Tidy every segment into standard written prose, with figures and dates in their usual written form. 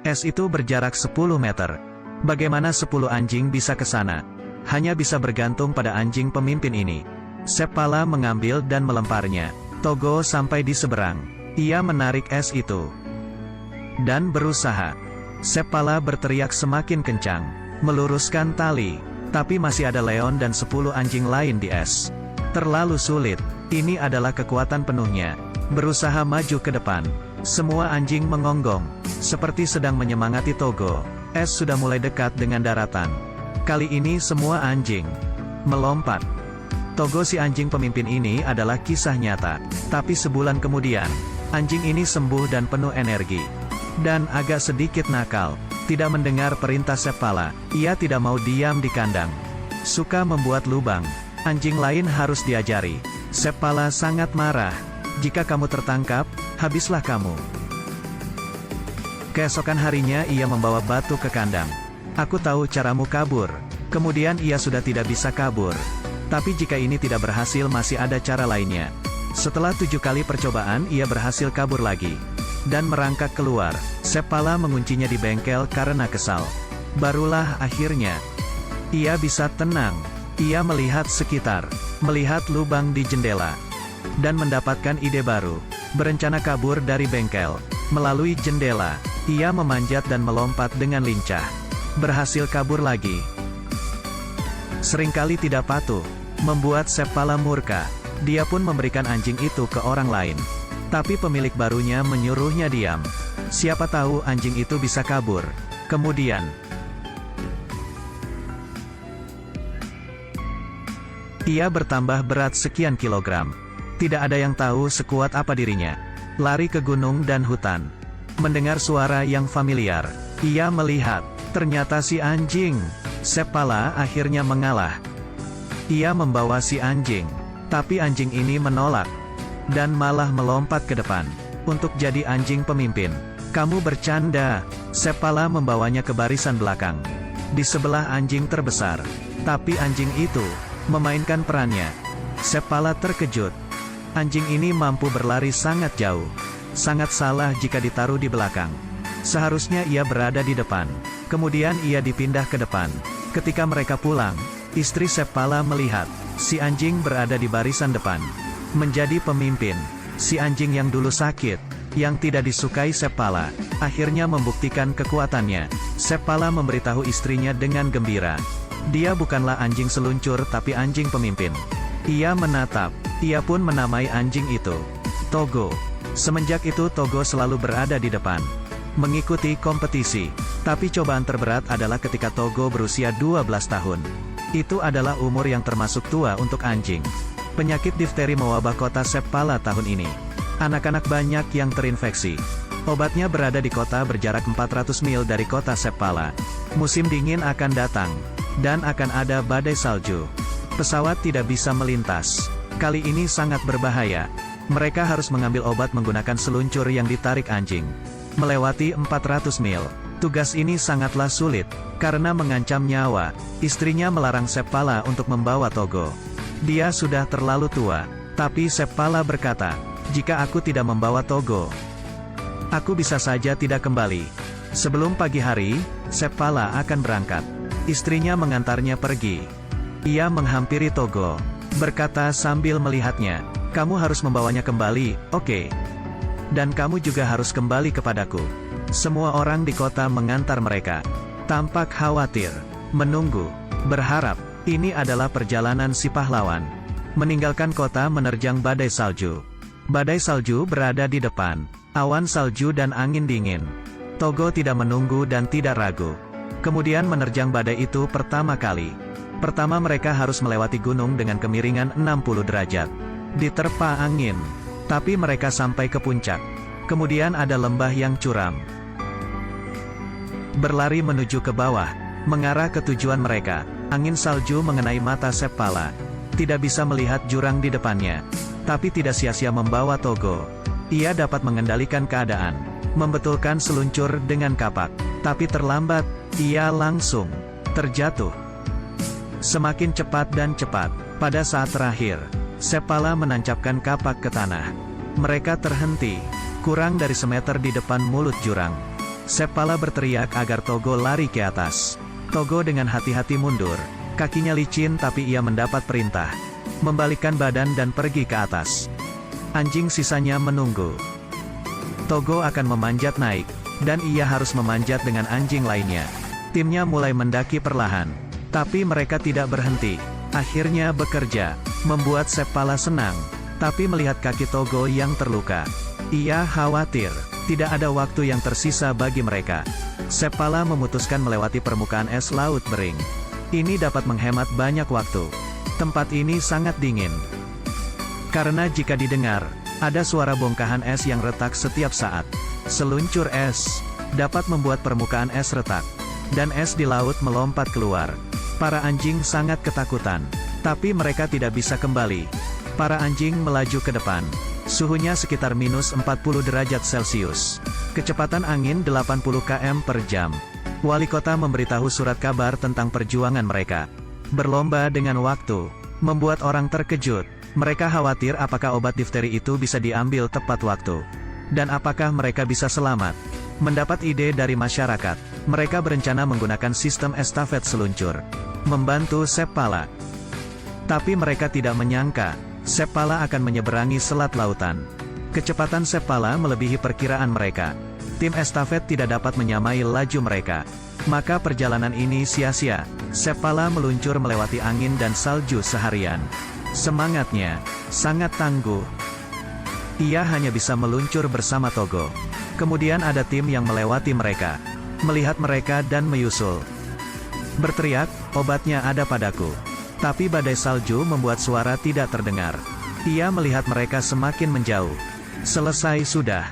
Es itu berjarak 10 meter. Bagaimana 10 anjing bisa ke sana? Hanya bisa bergantung pada anjing pemimpin ini. Seppala mengambil dan melemparnya. Togo sampai di seberang. Ia menarik es itu. Dan berusaha. Seppala berteriak semakin kencang. Meluruskan tali. Tapi masih ada Leon dan 10 anjing lain di es. Terlalu sulit. Ini adalah kekuatan penuhnya. Berusaha maju ke depan. Semua anjing mengonggong. Seperti sedang menyemangati Togo. Es sudah mulai dekat dengan daratan. Kali ini semua anjing melompat. Togo si anjing pemimpin ini adalah kisah nyata. Tapi sebulan kemudian, anjing ini sembuh dan penuh energi. Dan agak sedikit nakal. Tidak mendengar perintah Seppala. Ia tidak mau diam di kandang. Suka membuat lubang. Anjing lain harus diajari. Seppala sangat marah. Jika kamu tertangkap, habislah kamu. Keesokan harinya ia membawa batu ke kandang. Aku tahu caramu kabur. Kemudian ia sudah tidak bisa kabur. Tapi jika ini tidak berhasil masih ada cara lainnya. Setelah 7 kali percobaan ia berhasil kabur lagi. Dan merangkak keluar. Seppala menguncinya di bengkel karena kesal. Barulah akhirnya ia bisa tenang. Ia melihat sekitar. Melihat lubang di jendela. Dan mendapatkan ide baru. Berencana kabur dari bengkel. Melalui jendela. Ia memanjat dan melompat dengan lincah. Berhasil kabur lagi. Seringkali tidak patuh. Membuat Seppala murka. Dia pun memberikan anjing itu ke orang lain. Tapi pemilik barunya menyuruhnya diam. Siapa tahu anjing itu bisa kabur. Kemudian ia bertambah berat sekian kilogram. Tidak ada yang tahu sekuat apa dirinya. Lari ke gunung dan hutan. Mendengar suara yang familiar. Ia melihat. Ternyata si anjing. Seppala akhirnya mengalah. Ia membawa si anjing. Tapi anjing ini menolak. Dan malah melompat ke depan. Untuk jadi anjing pemimpin. Kamu bercanda. Seppala membawanya ke barisan belakang. Di sebelah anjing terbesar. Tapi anjing itu memainkan perannya. Seppala terkejut. Anjing ini mampu berlari sangat jauh. Sangat salah jika ditaruh di belakang. Seharusnya ia berada di depan. Kemudian ia dipindah ke depan. Ketika mereka pulang, istri Seppala melihat si anjing berada di barisan depan. Menjadi pemimpin. Si anjing yang dulu sakit, yang tidak disukai Seppala, akhirnya membuktikan kekuatannya. Seppala memberitahu istrinya dengan gembira. Dia bukanlah anjing seluncur tapi anjing pemimpin. Ia menatap. Ia pun menamai anjing itu Togo. Semenjak itu Togo selalu berada di depan. Mengikuti kompetisi. Tapi cobaan terberat adalah ketika Togo berusia 12 tahun. Itu adalah umur yang termasuk tua untuk anjing. Penyakit difteri mewabah kota Seppala tahun ini. Anak-anak banyak yang terinfeksi. Obatnya berada di kota berjarak 400 mil dari kota Seppala. Musim dingin akan datang. Dan akan ada badai salju. Pesawat tidak bisa melintas. Kali ini sangat berbahaya. Mereka harus mengambil obat menggunakan seluncur yang ditarik anjing. Melewati 400 mil. Tugas ini sangatlah sulit. Karena mengancam nyawa. Istrinya melarang Seppala untuk membawa Togo. Dia sudah terlalu tua. Tapi Seppala berkata, jika aku tidak membawa Togo, aku bisa saja tidak kembali. Sebelum pagi hari, Seppala akan berangkat. Istrinya mengantarnya pergi. Ia menghampiri Togo. Berkata sambil melihatnya, kamu harus membawanya kembali, oke? Dan kamu juga harus kembali kepadaku. Semua orang di kota mengantar mereka. Tampak khawatir, menunggu, berharap. Ini adalah perjalanan si pahlawan. Meninggalkan kota menerjang badai salju. Badai salju berada di depan. Awan salju dan angin dingin. Togo tidak menunggu dan tidak ragu. Kemudian menerjang badai itu pertama kali. Pertama mereka harus melewati gunung dengan kemiringan 60 derajat. Diterpa angin. Tapi mereka sampai ke puncak. Kemudian ada lembah yang curam. Berlari menuju ke bawah. Mengarah ke tujuan mereka. Angin salju mengenai mata Seppala. Tidak bisa melihat jurang di depannya. Tapi tidak sia-sia membawa Togo. Ia dapat mengendalikan keadaan. Membetulkan seluncur dengan kapak. Tapi terlambat. Ia langsung terjatuh. Semakin cepat dan cepat. Pada saat terakhir, Seppala menancapkan kapak ke tanah. Mereka terhenti. Kurang dari semeter di depan mulut jurang. Seppala berteriak agar Togo lari ke atas. Togo dengan hati-hati mundur. Kakinya licin tapi ia mendapat perintah. Membalikkan badan dan pergi ke atas. Anjing sisanya menunggu. Togo akan memanjat naik. Dan ia harus memanjat dengan anjing lainnya. Timnya mulai mendaki perlahan. Tapi mereka tidak berhenti. Akhirnya bekerja. Membuat Seppala senang. Tapi melihat kaki Togo yang terluka. Ia khawatir. Tidak ada waktu yang tersisa bagi mereka. Seppala memutuskan melewati permukaan es laut bering. Ini dapat menghemat banyak waktu. Tempat ini sangat dingin. Karena jika didengar, ada suara bongkahan es yang retak setiap saat. Seluncur es dapat membuat permukaan es retak. Dan es di laut melompat keluar. Para anjing sangat ketakutan. Tapi mereka tidak bisa kembali. Para anjing melaju ke depan. Suhunya sekitar minus 40 derajat Celcius. Kecepatan angin 80 km per jam. Wali kota memberitahu surat kabar tentang perjuangan mereka. Berlomba dengan waktu. Membuat orang terkejut. Mereka khawatir apakah obat difteri itu bisa diambil tepat waktu. Dan apakah mereka bisa selamat. Mendapat ide dari masyarakat. Mereka berencana menggunakan sistem estafet seluncur. Membantu Seppala. Tapi mereka tidak menyangka. Seppala akan menyeberangi selat lautan. Kecepatan Seppala melebihi perkiraan mereka. Tim estafet tidak dapat menyamai laju mereka. Maka perjalanan ini sia-sia. Seppala meluncur melewati angin dan salju seharian. Semangatnya sangat tangguh. Ia hanya bisa meluncur bersama Togo. Kemudian ada tim yang melewati mereka. Melihat mereka dan menyusul. Berteriak, obatnya ada padaku. Tapi badai salju membuat suara tidak terdengar. Ia melihat mereka semakin menjauh. Selesai sudah.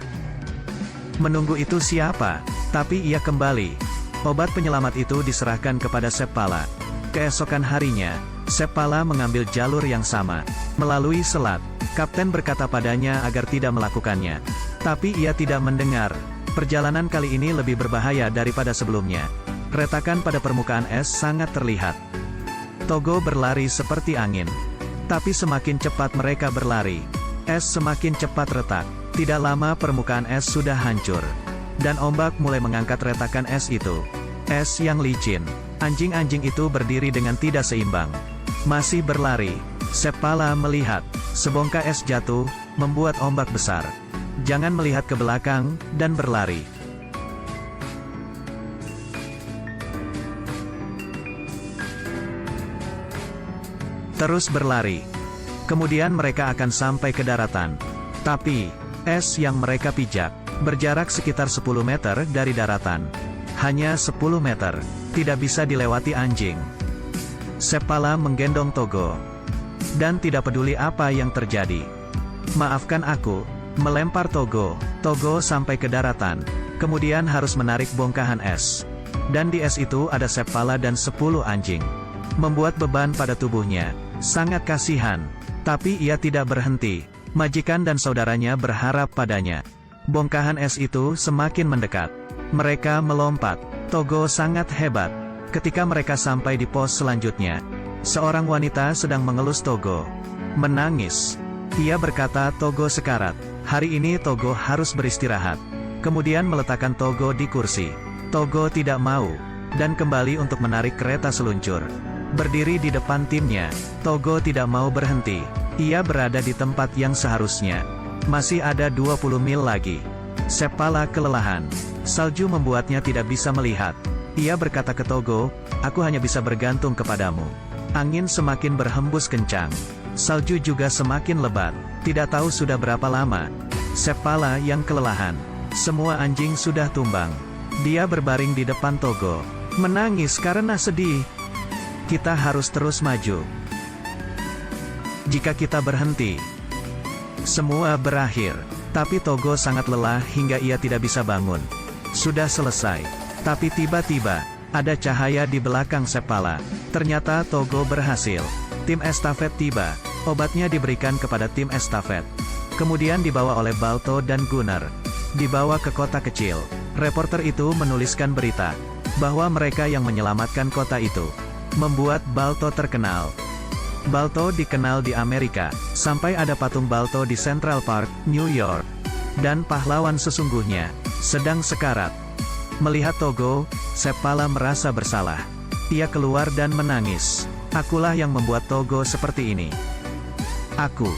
Menunggu itu siapa? Tapi ia kembali. Obat penyelamat itu diserahkan kepada Seppala. Keesokan harinya, Seppala mengambil jalur yang sama. Melalui selat, kapten berkata padanya agar tidak melakukannya. Tapi ia tidak mendengar. Perjalanan kali ini lebih berbahaya daripada sebelumnya. Retakan pada permukaan es sangat terlihat. Togo berlari seperti angin. Tapi semakin cepat mereka berlari, es semakin cepat retak. Tidak lama permukaan es sudah hancur. Dan ombak mulai mengangkat retakan es itu. Es yang licin. Anjing-anjing itu berdiri dengan tidak seimbang. Masih berlari. Seppala melihat. Sebongkah es jatuh, membuat ombak besar. Jangan melihat ke belakang, dan berlari. Terus berlari. Kemudian mereka akan sampai ke daratan. Tapi, es yang mereka pijak, berjarak sekitar 10 meter dari daratan. Hanya 10 meter, tidak bisa dilewati anjing. Seppala menggendong Togo. Dan tidak peduli apa yang terjadi. Maafkan aku, melempar Togo. Togo sampai ke daratan. Kemudian harus menarik bongkahan es. Dan di es itu ada Seppala dan 10 anjing. Membuat beban pada tubuhnya. Sangat kasihan. Tapi ia tidak berhenti. Majikan dan saudaranya berharap padanya. Bongkahan es itu semakin mendekat. Mereka melompat. Togo sangat hebat. Ketika mereka sampai di pos selanjutnya, seorang wanita sedang mengelus Togo. Menangis. Ia berkata Togo sekarat. Hari ini Togo harus beristirahat. Kemudian meletakkan Togo di kursi. Togo tidak mau. Dan kembali untuk menarik kereta seluncur. Berdiri di depan timnya, Togo tidak mau berhenti. Ia berada di tempat yang seharusnya. Masih ada 20 mil lagi. Seppala kelelahan. Salju membuatnya tidak bisa melihat. Ia berkata ke Togo, aku hanya bisa bergantung kepadamu. Angin semakin berhembus kencang. Salju juga semakin lebat. Tidak tahu sudah berapa lama. Seppala yang kelelahan. Semua anjing sudah tumbang. Dia berbaring di depan Togo. Menangis karena sedih. Kita harus terus maju. Jika kita berhenti, semua berakhir. Tapi Togo sangat lelah hingga ia tidak bisa bangun. Sudah selesai. Tapi tiba-tiba, ada cahaya di belakang Seppala. Ternyata Togo berhasil. Tim estafet tiba. Obatnya diberikan kepada tim estafet. Kemudian dibawa oleh Balto dan Gunnar. Dibawa ke kota kecil. Reporter itu menuliskan berita bahwa mereka yang menyelamatkan kota itu. Membuat Balto terkenal. Balto dikenal di Amerika, sampai ada patung Balto di Central Park, New York. Dan pahlawan sesungguhnya, sedang sekarat. Melihat Togo, Seppala merasa bersalah. Ia keluar dan menangis. Akulah yang membuat Togo seperti ini. Aku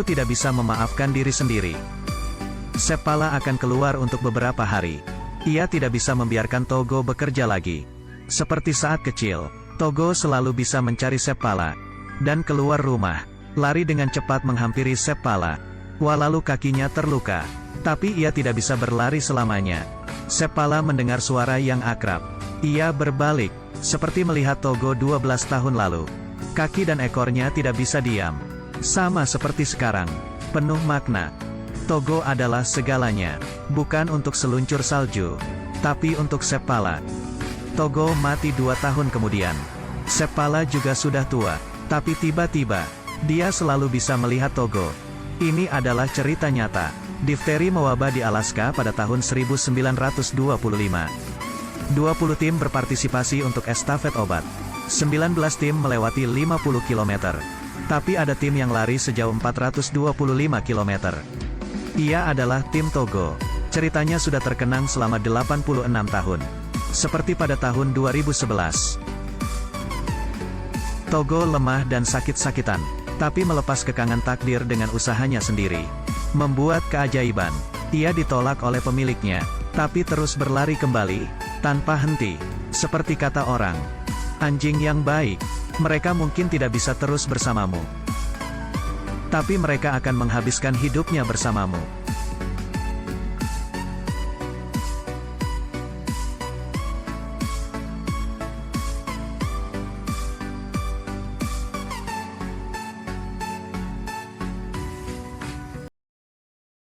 tidak bisa memaafkan diri sendiri. Seppala akan keluar untuk beberapa hari. Ia tidak bisa membiarkan Togo bekerja lagi. Seperti saat kecil, Togo selalu bisa mencari Seppala dan keluar rumah, lari dengan cepat menghampiri Seppala. Walau kakinya terluka, tapi ia tidak bisa berlari selamanya. Seppala mendengar suara yang akrab. Ia berbalik, seperti melihat Togo 12 tahun lalu. Kaki dan ekornya tidak bisa diam. Sama seperti sekarang, penuh makna. Togo adalah segalanya, bukan untuk seluncur salju, tapi untuk Seppala. Togo mati 2 tahun kemudian. Seppala juga sudah tua, tapi tiba-tiba, dia selalu bisa melihat Togo. Ini adalah cerita nyata. Difteri mewabah di Alaska pada tahun 1925. 20 tim berpartisipasi untuk estafet obat. 19 tim melewati 50 km. Tapi ada tim yang lari sejauh 425 km. Ia adalah tim Togo. Ceritanya sudah terkenang selama 86 tahun. Seperti pada tahun 2011. Togo lemah dan sakit-sakitan, tapi melepas kekangan takdir dengan usahanya sendiri. Membuat keajaiban. Ia ditolak oleh pemiliknya, tapi terus berlari kembali, tanpa henti. Seperti kata orang, anjing yang baik, mereka mungkin tidak bisa terus bersamamu, tapi mereka akan menghabiskan hidupnya bersamamu.